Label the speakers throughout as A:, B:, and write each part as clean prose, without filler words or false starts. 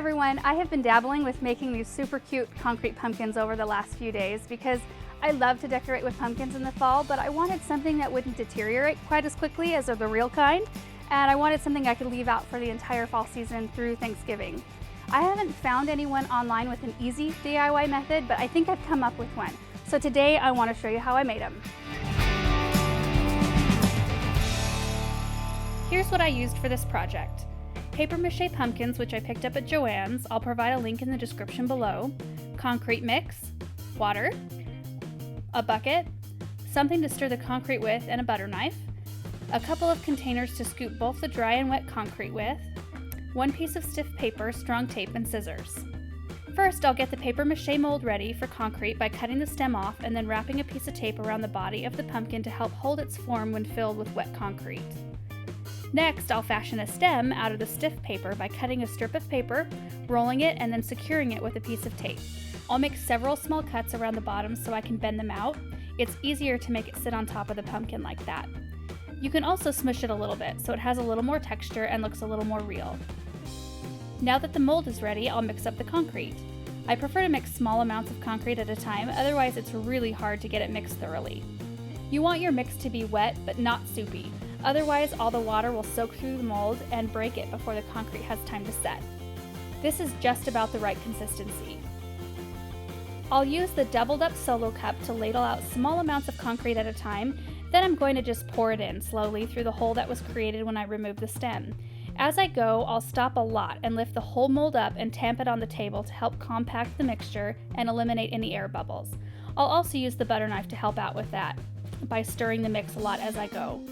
A: everyone, I have been dabbling with making these super cute concrete pumpkins over the last few days because I love to decorate with pumpkins in the fall, but I wanted something that wouldn't deteriorate quite as quickly as the real kind, and I wanted something I could leave out for the entire fall season through Thanksgiving. I haven't found anyone online with an easy DIY method, but I think I've come up with one. So today I want to show you how I made them. Here's what I used for this project. Paper mache pumpkins, which I picked up at Joann's. I'll provide a link in the description below. Concrete mix, water, a bucket, something to stir the concrete with, and a butter knife, a couple of containers to scoop both the dry and wet concrete with, one piece of stiff paper, strong tape, and scissors. First, I'll get the paper mache mold ready for concrete by cutting the stem off and then wrapping a piece of tape around the body of the pumpkin to help hold its form when filled with wet concrete. Next, I'll fashion a stem out of the stiff paper by cutting a strip of paper, rolling it, and then securing it with a piece of tape. I'll make several small cuts around the bottom so I can bend them out. It's easier to make it sit on top of the pumpkin like that. You can also smush it a little bit so it has a little more texture and looks a little more real. Now that the mold is ready, I'll mix up the concrete. I prefer to mix small amounts of concrete at a time, otherwise it's really hard to get it mixed thoroughly. You want your mix to be wet but not soupy. Otherwise, all the water will soak through the mold and break it before the concrete has time to set. This is just about the right consistency. I'll use the doubled up solo cup to ladle out small amounts of concrete at a time, then I'm going to just pour it in slowly through the hole that was created when I removed the stem. As I go, I'll stop a lot and lift the whole mold up and tamp it on the table to help compact the mixture and eliminate any air bubbles. I'll also use the butter knife to help out with that by stirring the mix a lot as I go.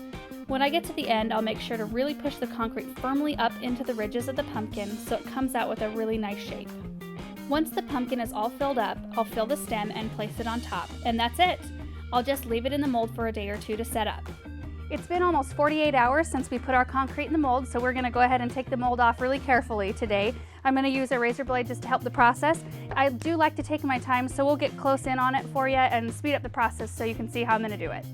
A: When I get to the end, I'll make sure to really push the concrete firmly up into the ridges of the pumpkin so it comes out with a really nice shape. Once the pumpkin is all filled up, I'll fill the stem and place it on top, and that's it! I'll just leave it in the mold for a day or two to set up. It's been almost 48 hours since we put our concrete in the mold, so we're going to go ahead and take the mold off really carefully today. I'm going to use a razor blade just to help the process. I do like to take my time, so we'll get close in on it for you and speed up the process so you can see how I'm going to do it.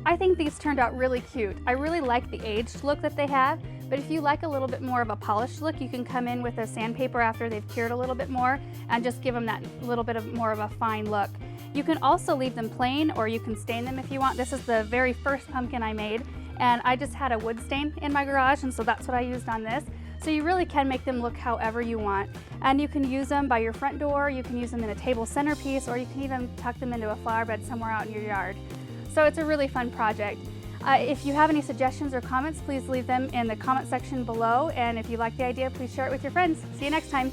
A: I think these turned out really cute. I really like the aged look that they have, but if you like a little bit more of a polished look, you can come in with a sandpaper after they've cured a little bit more and just give them that little bit of more of a fine look. You can also leave them plain or you can stain them if you want. This is the very first pumpkin I made, and I just had a wood stain in my garage, and so that's what I used on this. So you really can make them look however you want. And you can use them by your front door, you can use them in a table centerpiece, or you can even tuck them into a flower bed somewhere out in your yard. So it's a really fun project. If you have any suggestions or comments, please leave them in the comment section below. And if you like the idea, please share it with your friends. See you next time.